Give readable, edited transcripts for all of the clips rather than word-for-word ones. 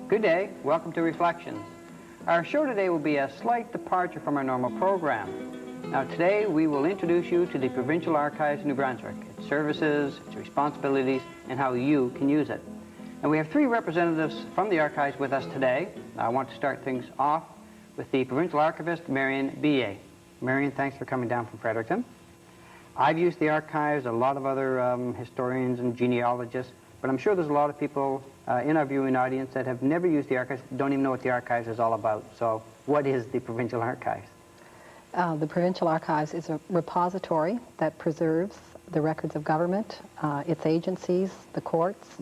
Good day. Welcome to Reflections. Our show today will be a slight departure from our normal program. Now today we will introduce you to the Provincial Archives of New Brunswick, its services, its responsibilities, and how you can use it. And we have three representatives from the archives with us today. I want to start things off with the Provincial Archivist, Marion Billet. Marion, thanks for coming down from Fredericton. I've used the archives, a lot of other historians and genealogists, but I'm sure there's a lot of people in our viewing audience that have never used the archives, don't even know what the archives is all about. So what is the Provincial Archives? The Provincial Archives is a repository that preserves the records of government, its agencies, the courts,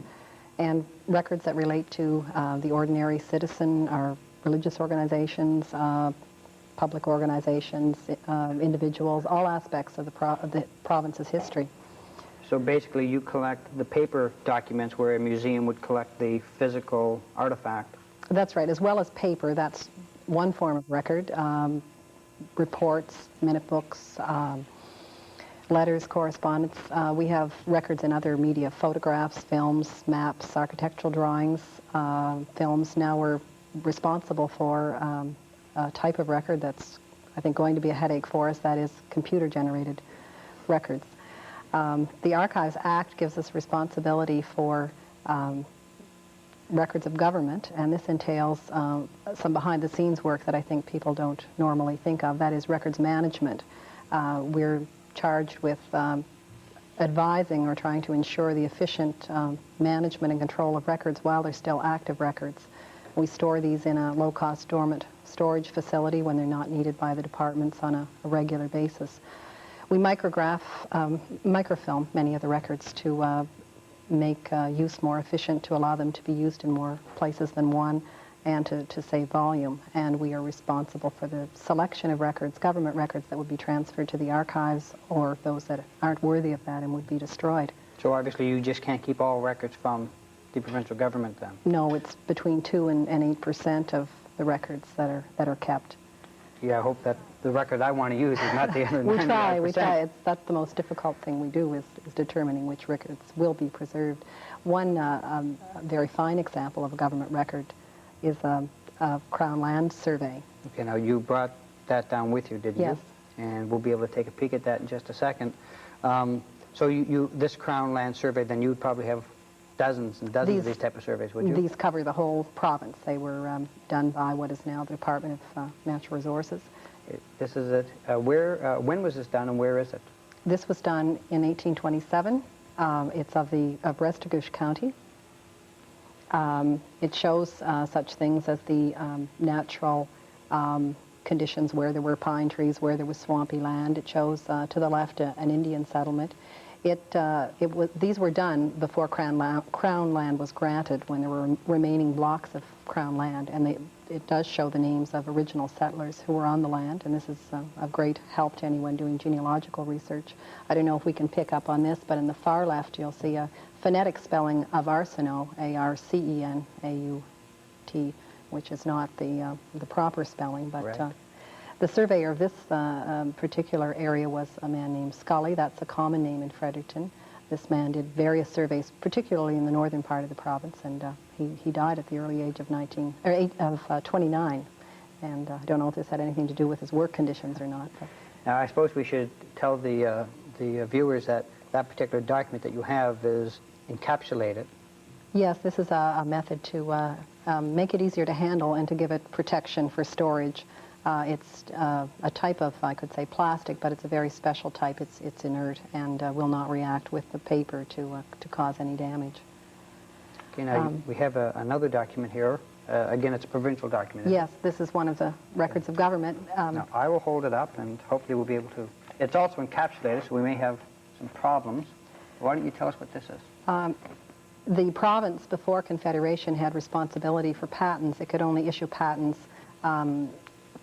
and records that relate to the ordinary citizen, our religious organizations, public organizations, individuals, all aspects of the province's history. So basically you collect the paper documents where a museum would collect the physical artifact. That's right, as well as paper. That's one form of record. Reports, minute books, letters, correspondence. We have records in other media, photographs, films, maps, architectural drawings, films. Now we're responsible for a type of record that's, I think, going to be a headache for us, that is computer-generated records. The Archives Act gives us responsibility for records of government, and this entails some behind-the-scenes work that I think people don't normally think of. That is records management. We're charged with advising or trying to ensure the efficient management and control of records while they're still active records. We store these in a low-cost dormant storage facility when they're not needed by the departments on a regular basis. We micrograph, microfilm many of the records to make use more efficient, to allow them to be used in more places than one, and to save volume. And we are responsible for the selection of records, government records, that would be transferred to the archives, or those that aren't worthy of that and would be destroyed. So obviously you just can't keep all records from the provincial government then? No, it's between 2 and 8% of the records that are kept. Yeah, I hope that the record I want to use is not the other 99%. We try. That's the most difficult thing we do is determining which records will be preserved. One very fine example of a government record is a Crown Land Survey. Okay, now you brought that down with you, didn't you? Yes. And we'll be able to take a peek at that in just a second. So this Crown Land Survey, then you would probably have dozens and dozens of these type of surveys, would you? These cover the whole province. They were done by what is now the Department of Natural Resources. This is it. When was this done and where is it? This was done in 1827. It's of Restigouche County. It shows such things as the natural conditions where there were pine trees, where there was swampy land. It shows to the left an Indian settlement. These were done before Crown land was granted, when there were remaining blocks of Crown land, and it does show the names of original settlers who were on the land, and this is of great help to anyone doing genealogical research. I don't know if we can pick up on this, but in the far left you'll see a phonetic spelling of Arsenault, A-R-C-E-N-A-U-T, which is not the proper spelling, but right. The surveyor of this particular area was a man named Scully. That's a common name in Fredericton. This man did various surveys, particularly in the northern part of the province, and he died at the early age of 29. And I don't know if this had anything to do with his work conditions or not. But. Now, I suppose we should tell the viewers that that particular document that you have is encapsulated. Yes, this is a method to make it easier to handle and to give it protection for storage. It's a type of, I could say, plastic, but it's a very special type. It's inert and will not react with the paper to cause any damage. Okay, now we have another document here. Again, it's a provincial document. Yes, this is one of the records of government. Now, I will hold it up, and hopefully we'll be able to... It's also encapsulated, so we may have some problems. Why don't you tell us what this is? The province, before Confederation, had responsibility for patents. It could only issue patents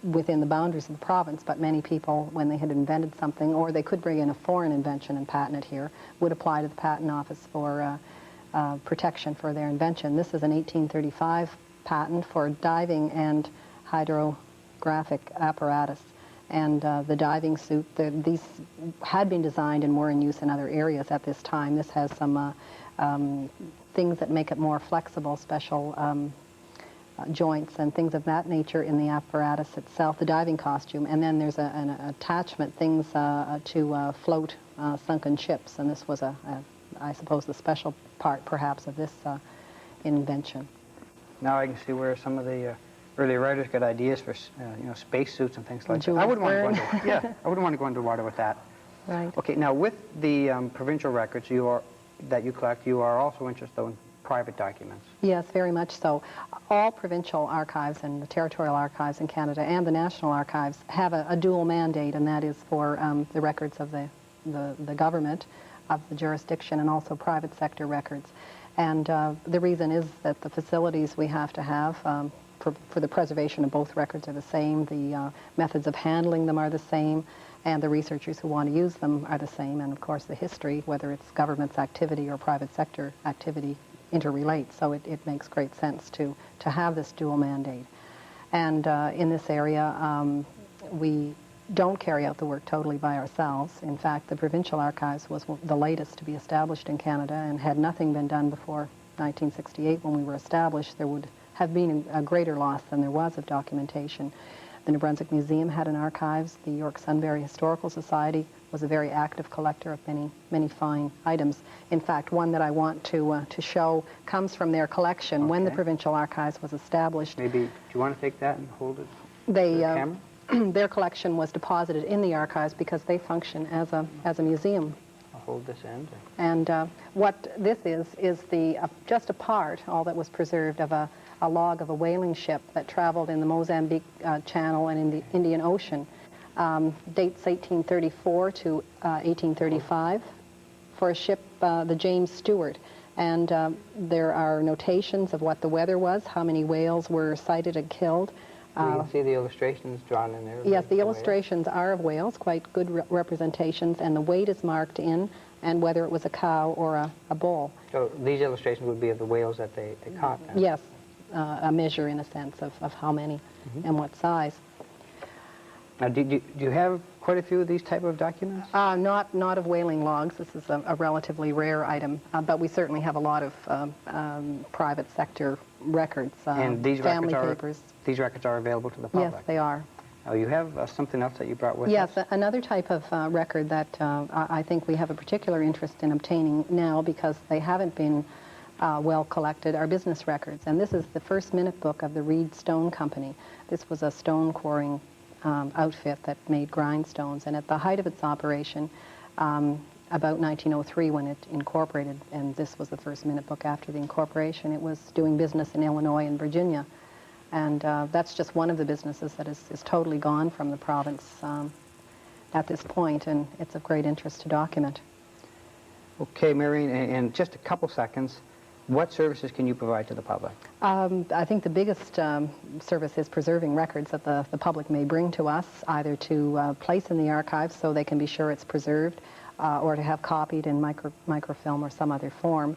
within the boundaries of the province, but many people, when they had invented something, or they could bring in a foreign invention and patent it here, would apply to the patent office for protection for their invention. This is an 1835 patent for diving and hydrographic apparatus. And the diving suit, these had been designed and were in use in other areas at this time. This has some things that make it more flexible, special joints and things of that nature in the apparatus itself, the diving costume. And then there's an attachment, things to float sunken ships. And this was, I suppose, the special part, perhaps, of this invention. Now I can see where some of the early writers got ideas for, spacesuits and things like that. I wouldn't want to go into, I wouldn't want to go underwater with that. Right. Okay, now with the provincial records that you collect, you are also interested in private documents. Yes, very much so. All provincial archives and the territorial archives in Canada and the National Archives have a dual mandate, and that is for the records of the government, of the jurisdiction, and also private sector records. And the reason is that the facilities we have to have for the preservation of both records are the same, the methods of handling them are the same, and the researchers who want to use them are the same, and of course the history, whether it's government's activity or private sector activity, interrelate, so it makes great sense to have this dual mandate. And in this area, we don't carry out the work totally by ourselves. In fact, the Provincial Archives was the latest to be established in Canada, and had nothing been done before 1968 when we were established, there would have been a greater loss than there was of documentation. The New Brunswick Museum had an archives. The York Sunbury Historical Society was a very active collector of many fine items. In fact, one that I want to show comes from their collection. Okay. When the Provincial Archives was established. Maybe, do you want to take that and hold it? They, their collection was deposited in the archives because they function as a museum. I'll hold this end. And what this is the just a part, all that was preserved, of a log of a whaling ship that traveled in the Mozambique Channel and in the Indian Ocean. Dates 1834 to 1835 for a ship, the James Stewart. And there are notations of what the weather was, how many whales were sighted and killed. You can see the illustrations drawn in there. Yes, the illustrations are of whales, quite good representations, and the weight is marked in, and whether it was a cow or a bull. So these illustrations would be of the whales that they caught then? Yes, a measure in a sense of how many and what size. Now, do you have quite a few of these type of documents? Not of whaling logs. This is a relatively rare item, but we certainly have a lot of private sector records, and these family records papers. These records are available to the public? Yes, they are. Oh, you have something else that you brought with yes, us? Yes, another type of record that I think we have a particular interest in obtaining now because they haven't been well collected are business records. And this is the first minute book of the Reed Stone Company. This was a stone quarrying outfit that made grindstones. And at the height of its operation, about 1903 when it incorporated, and this was the first minute book after the incorporation, it was doing business in Illinois and Virginia. And that's just one of the businesses that is totally gone from the province at this point, and it's of great interest to document. Okay, Marion, in just a couple seconds, what services can you provide to the public? I think the biggest service is preserving records that the public may bring to us, either to place in the archives so they can be sure it's preserved, or to have copied in microfilm or some other form.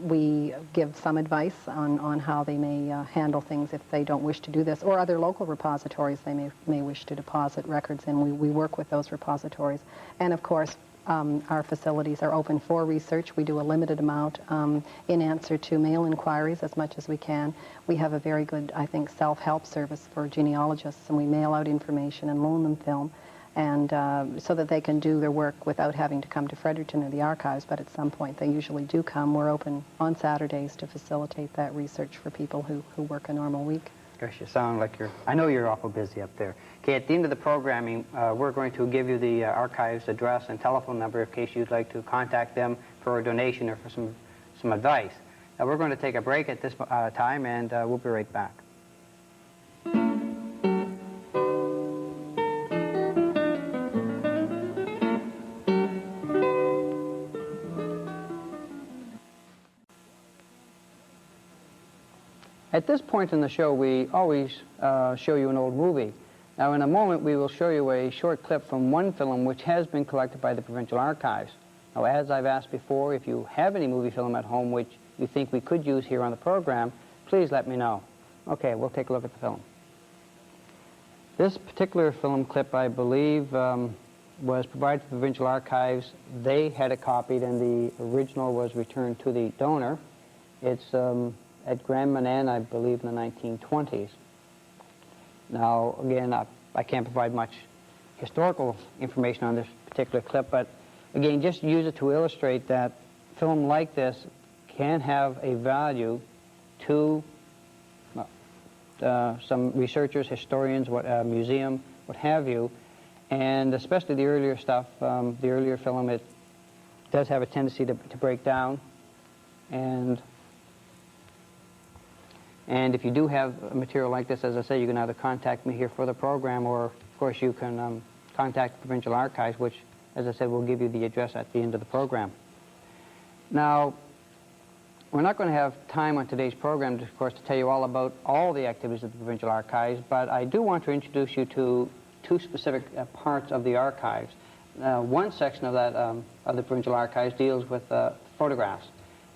We give some advice on how they may handle things if they don't wish to do this, or other local repositories they may wish to deposit records in. We work with those repositories. And of course, our facilities are open for research. We do a limited amount in answer to mail inquiries as much as we can. We have a very good, I think, self-help service for genealogists, and we mail out information and loan them film, and so that they can do their work without having to come to Fredericton or the archives, but at some point they usually do come. We're open on Saturdays to facilitate that research for people who work a normal week. Gosh, you sound like I know you're awful busy up there. Okay, at the end of the programming, we're going to give you the archives address and telephone number in case you'd like to contact them for a donation or for some advice. Now, we're going to take a break at this time, and we'll be right back. At this point in the show, we always show you an old movie. Now, in a moment, we will show you a short clip from one film which has been collected by the Provincial Archives. Now, as I've asked before, if you have any movie film at home which you think we could use here on the program, please let me know. Okay, we'll take a look at the film. This particular film clip, I believe, was provided to the Provincial Archives. They had it copied, and the original was returned to the donor. It's at Grand Manan, I believe, in the 1920s. Now, again, I can't provide much historical information on this particular clip, but again, just use it to illustrate that film like this can have a value to some researchers, historians, museum, what have you, and especially the earlier stuff, the earlier film, it does have a tendency to break down, and if you do have a material like this, as I say, you can either contact me here for the program, or of course you can contact the Provincial Archives, which, as I said, we'll give you the address at the end of the program. Now, we're not going to have time on today's program, of course, to tell you all about all the activities of the Provincial Archives, but I do want to introduce you to two specific parts of the archives. One section of that of the Provincial Archives deals with photographs,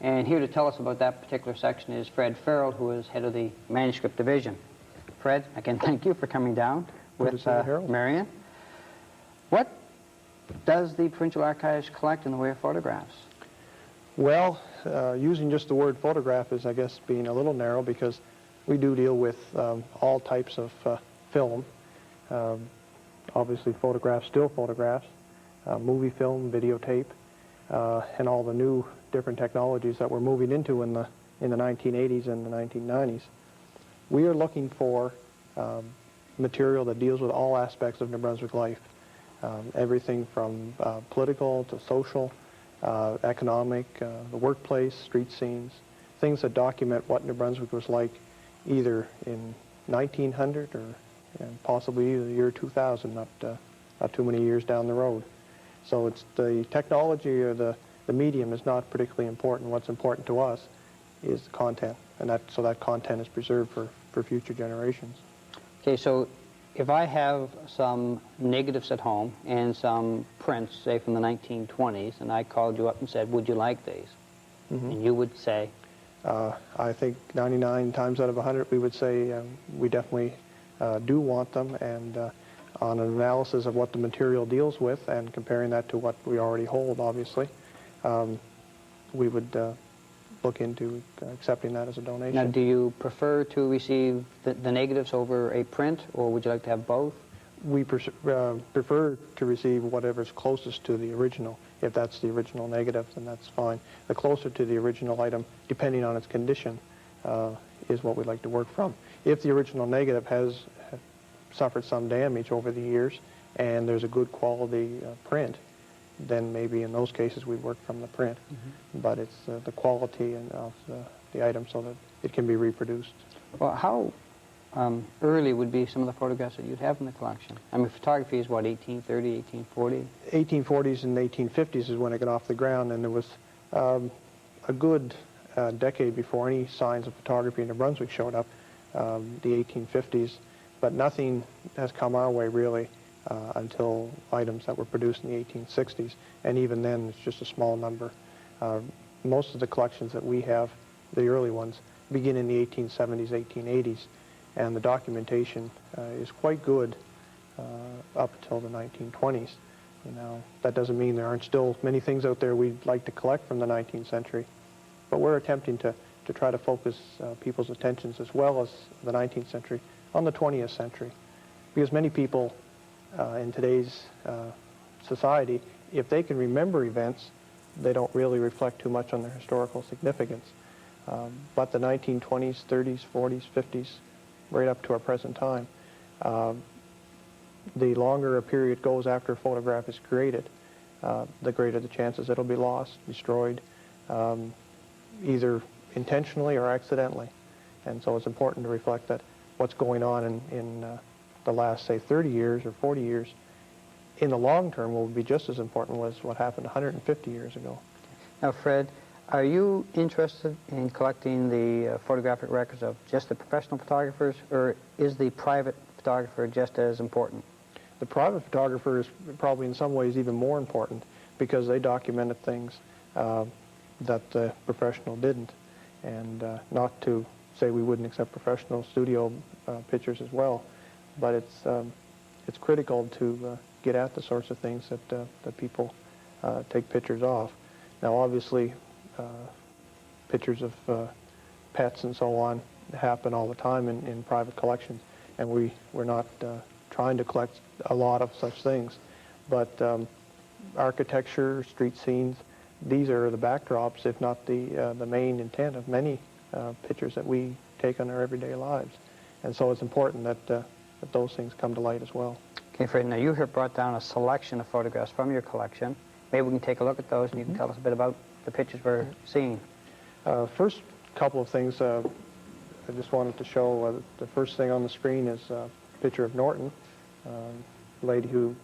and here to tell us about that particular section is Fred Farrell, who is head of the Manuscript Division. Fred, again, thank you for coming down with Marion. What does the Provincial Archives collect in the way of photographs? Well, using just the word photograph is, I guess, being a little narrow, because we do deal with all types of film. Obviously photographs, still photographs, movie film, videotape, and all the new different technologies that we're moving into in the 1980s and the 1990s. We are looking for material that deals with all aspects of New Brunswick life, everything from political to social, economic, the workplace, street scenes, things that document what New Brunswick was like either in 1900 or possibly the year 2000, not too many years down the road. So it's the technology or the medium is not particularly important. What's important to us is the content, and so that content is preserved for future generations. Okay, so if I have some negatives at home and some prints, say from the 1920s, and I called you up and said, would you like these? Mm-hmm. And you would say? I think 99 times out of 100 we would say we definitely do want them, and on an analysis of what the material deals with and comparing that to what we already hold, obviously, we would look into accepting that as a donation. Now, do you prefer to receive the negatives over a print, or would you like to have both? We prefer to receive whatever's closest to the original. If that's the original negative, then that's fine. The closer to the original item, depending on its condition, is what we'd like to work from. If the original negative has suffered some damage over the years and there's a good quality print, then maybe in those cases we'd work from the print. Mm-hmm. But it's the quality of the item so that it can be reproduced. Well, how early would be some of the photographs that you'd have in the collection? I mean, photography is what, 1830, 1840? 1840s and 1850s is when it got off the ground, and there was a good decade before any signs of photography in New Brunswick showed up, the 1850s, but nothing has come our way really until items that were produced in the 1860s, and even then it's just a small number. Most of the collections that we have, the early ones, begin in the 1870s, 1880s, and the documentation is quite good up until the 1920s. Now, that doesn't mean there aren't still many things out there we'd like to collect from the 19th century, but we're attempting to try to focus people's attentions as well as the 19th century on the 20th century, because many people in today's society, if they can remember events, they don't really reflect too much on their historical significance. But the 1920s, 30s, 40s, 50s, right up to our present time, the longer a period goes after a photograph is created, the greater the chances it'll be lost, destroyed, either intentionally or accidentally. And so it's important to reflect that what's going on in the last, say, 30 years or 40 years, in the long term will be just as important as what happened 150 years ago. Now, Fred, are you interested in collecting the photographic records of just the professional photographers, or is the private photographer just as important? The private photographer is probably in some ways even more important, because they documented things that the professional didn't. And not to say we wouldn't accept professional studio pictures as well, but it's critical to get at the sorts of things that people take pictures of. Now, obviously, pictures of pets and so on happen all the time in private collections, and we're not trying to collect a lot of such things. But architecture, street scenes, these are the backdrops, if not the main intent of many pictures that we take on our everyday lives. And so it's important that those things come to light as well. Okay, Fred, now you have brought down a selection of photographs from your collection. Maybe we can take a look at those and you can tell us a bit about the pictures we're seeing. First couple of things I just wanted to show. The first thing on the screen is a picture of Norton, a lady who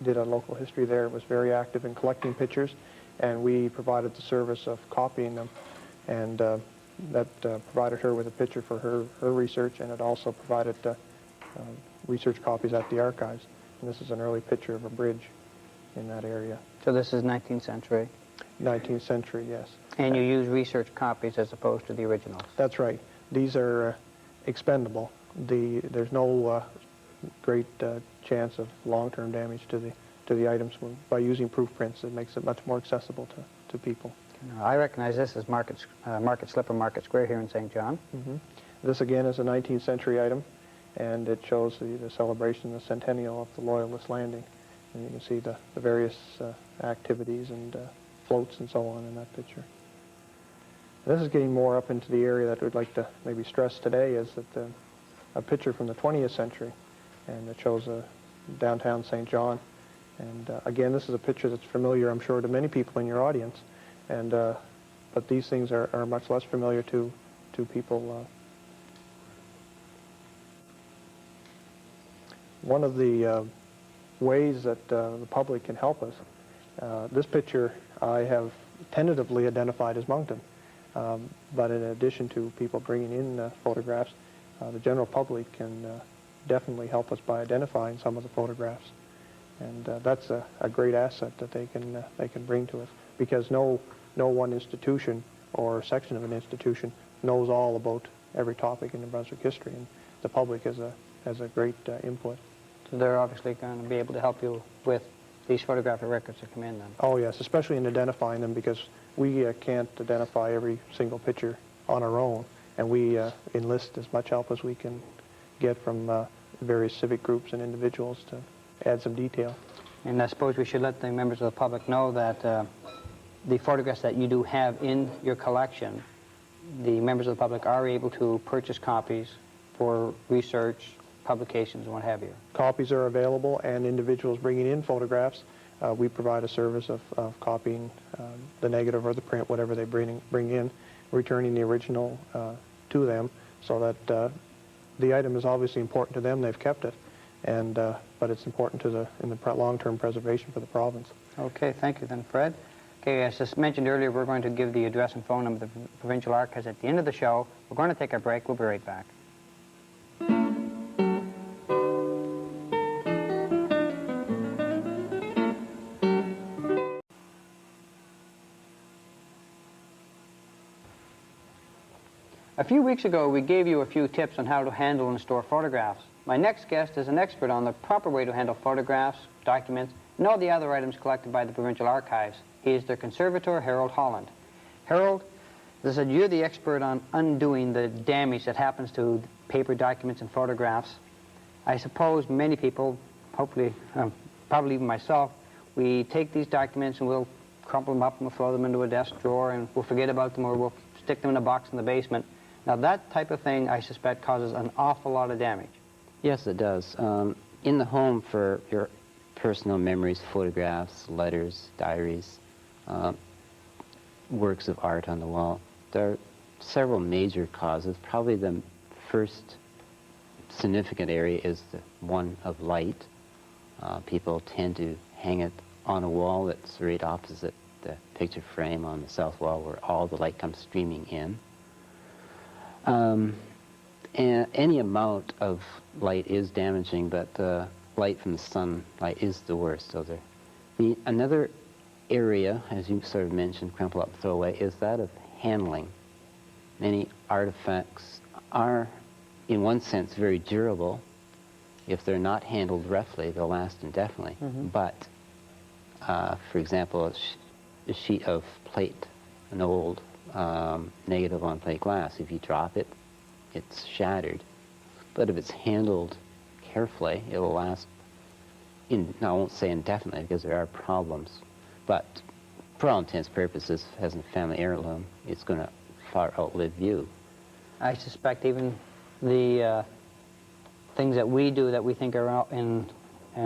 did a local history there, was very active in collecting pictures, and we provided the service of copying them, and that provided her with a picture for her research, and it also provided research copies at the archives. And this is an early picture of a bridge in that area. So this is 19th century? 19th century, yes. And you use research copies as opposed to the originals? That's right. These are expendable. There's no great chance of long-term damage to the items. By using proof prints, it makes it much more accessible to people. Now, I recognize this as Market Slip or Market Square here in St. John. Mm-hmm. This again is a 19th century item, and it shows the celebration, the centennial of the Loyalist landing. And you can see the various activities and floats and so on in that picture. This is getting more up into the area that we'd like to maybe stress today, is that a picture from the 20th century, and it shows downtown St. John. And again, this is a picture that's familiar, I'm sure, to many people in your audience, and but these things are much less familiar to people. One of the ways that the public can help us, this picture I have tentatively identified as Moncton. But in addition to people bringing in photographs, the general public can definitely help us by identifying some of the photographs. And that's a great asset that they can bring to us, because no one institution or section of an institution knows all about every topic in New Brunswick history, and the public has a great input. So they're obviously going to be able to help you with these photographic records that come in then. Oh yes, especially in identifying them, because we can't identify every single picture on our own, and we enlist as much help as we can get from various civic groups and individuals to add some detail. And I suppose we should let the members of the public know that the photographs that you do have in your collection, the members of the public are able to purchase copies for research, publications, and what have you. Copies are available, and individuals bringing in photographs, we provide a service of copying the negative or the print, whatever they bring in, returning the original to them, so that the item is obviously important to them. They've kept it, and but it's important in the long-term preservation for the province. Okay, thank you then, Fred. Okay, as just mentioned earlier, we're going to give the address and phone number of the Provincial Archives at the end of the show. We're going to take a break. We'll be right back. A few weeks ago, we gave you a few tips on how to handle and store photographs. My next guest is an expert on the proper way to handle photographs, documents, and all the other items collected by the Provincial Archives. He is their conservator, Harold Holland. Harold, as I said, you're the expert on undoing the damage that happens to paper documents and photographs. I suppose many people, hopefully, probably even myself, we take these documents and we'll crumple them up and we'll throw them into a desk drawer and we'll forget about them, or we'll stick them in a box in the basement. Now that type of thing, I suspect, causes an awful lot of damage. Yes, it does. In the home, for your personal memories, photographs, letters, diaries, works of art on the wall, there are several major causes. Probably the first significant area is the one of light. People tend to hang it on a wall that's right opposite the picture frame on the south wall, where all the light comes streaming in. And any amount of light is damaging, but light from the sunlight is the worst. So another area, as you sort of mentioned, crumple up, throw away, is that of handling. Many artifacts are, in one sense, very durable. If they're not handled roughly, they'll last indefinitely. Mm-hmm. But, for example, a sheet of plate, an old negative on plate glass. If you drop it, it's shattered. But if it's handled carefully, it will last, I won't say indefinitely because there are problems, but for all intents and purposes, as a family heirloom, it's going to far outlive you. I suspect even the things that we do that we think are out in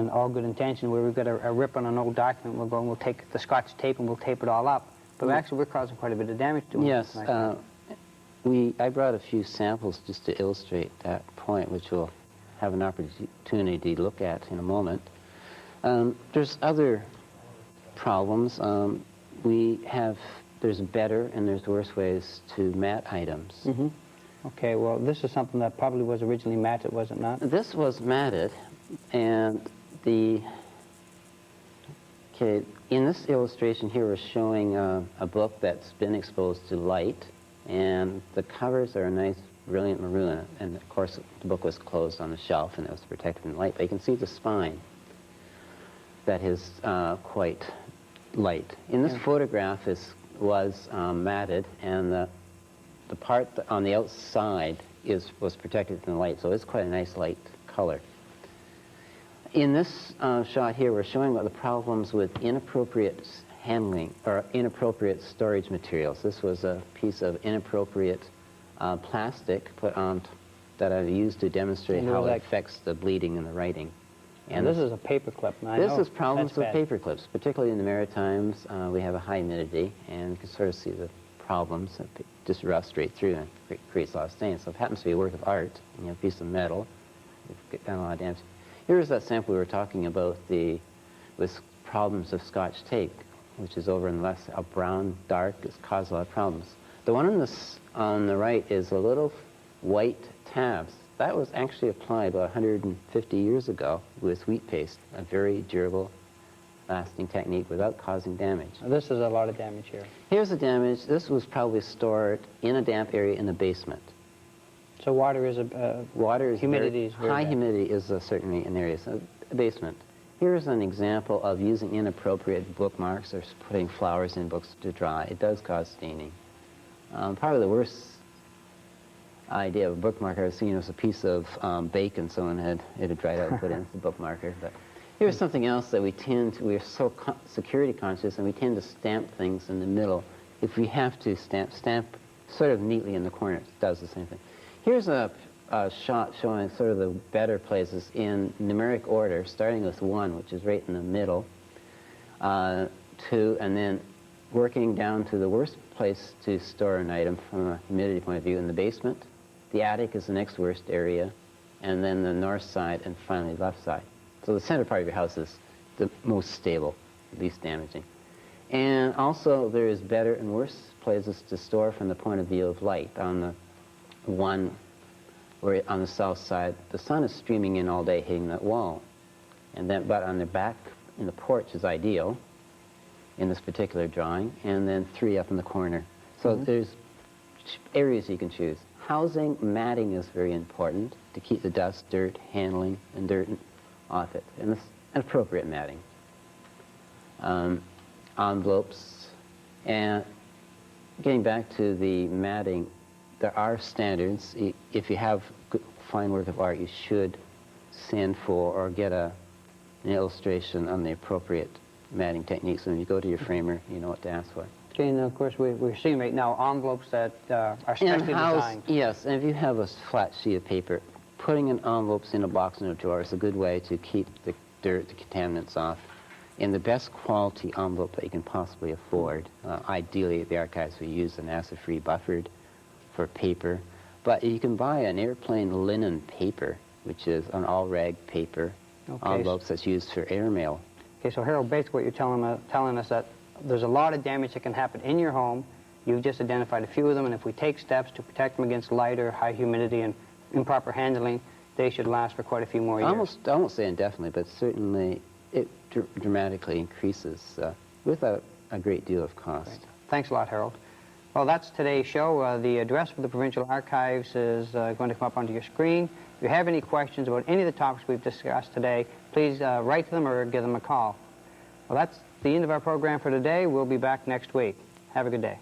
all good intention, where we've got a rip on an old document, we'll go and we'll take the Scotch tape and we'll tape it all up. But actually, we're causing quite a bit of damage to it. Yes, I brought a few samples just to illustrate that point, which we'll have an opportunity to look at in a moment. There's other problems. There's better and there's worse ways to mat items. Mm-hmm. Okay, well, this is something that probably was originally matted, was it not? This was matted, and in this illustration here, we're showing a book that's been exposed to light, and the covers are a nice, brilliant maroon, and of course, the book was closed on the shelf, and it was protected from light, but you can see the spine that is quite light. In this photograph, was matted, and the part on the outside was protected from the light, so it's quite a nice light color. In this shot here, we're showing what the problems with inappropriate handling or inappropriate storage materials. This was a piece of inappropriate plastic put on that I used to demonstrate how it affects the bleeding and the writing. And this is a paper clip. This is problems with paper clips, particularly in the Maritimes. We have a high humidity, and you can sort of see the problems. It just rusts straight through and creates a lot of stains. So if it happens to be a work of art, and you have a piece of metal, you've done a lot of damage. Here's that sample we were talking about with problems of Scotch tape, which is over in the left, a brown, dark. It's caused a lot of problems. The one on the right is a little white tabs. That was actually applied about 150 years ago with wheat paste, a very durable, lasting technique without causing damage. Now, this is a lot of damage here. Here's the damage. This was probably stored in a damp area in the basement. So water is humidity is very high bad. humidity is certainly an area. So basement. Here's an example of using inappropriate bookmarks or putting flowers in books to dry. It does cause staining. Probably the worst idea of a bookmarker I've seen was a piece of bacon someone had dried out and put in the bookmarker. But here's something else that we're so security conscious, and we tend to stamp things in the middle. If we have to stamp sort of neatly in the corner, it does the same thing. Here's a shot showing sort of the better places in numeric order, starting with 1, which is right in the middle, 2, and then working down to the worst place to store an item from a humidity point of view in the basement. The attic is the next worst area, and then the north side, and finally the left side. So the center part of your house is the most stable, least damaging. And also there is better and worse places to store from the point of view of light. On the one where on the south side, the sun is streaming in all day, hitting that wall. But on the back in the porch is ideal in this particular drawing, and then 3 up in the corner. So there's areas you can choose. Housing, matting is very important to keep the dust, dirt, handling, and dirt off it, and this appropriate matting. Envelopes, and getting back to the matting, there are standards. If you have fine work of art, you should send for or get an illustration on the appropriate matting techniques. So when you go to your framer, you know what to ask for. Okay, and of course we're seeing right now envelopes that are specially designed. Yes, and if you have a flat sheet of paper, putting in envelopes in a box in a drawer is a good way to keep the dirt, the contaminants off. In the best quality envelope that you can possibly afford. Ideally, the archives will use an acid-free buffered for paper, but you can buy an airplane linen paper, which is an all-rag paper envelopes that's used for airmail. Okay, so Harold, basically what you're telling us that there's a lot of damage that can happen in your home. You've just identified a few of them, and if we take steps to protect them against light or high humidity and improper handling, they should last for quite a few more years. I won't say indefinitely, but certainly it dramatically increases without a great deal of cost. Great. Thanks a lot, Harold. Well, that's today's show. The address for the Provincial Archives is going to come up onto your screen. If you have any questions about any of the topics we've discussed today, please write to them or give them a call. Well, that's the end of our program for today. We'll be back next week. Have a good day.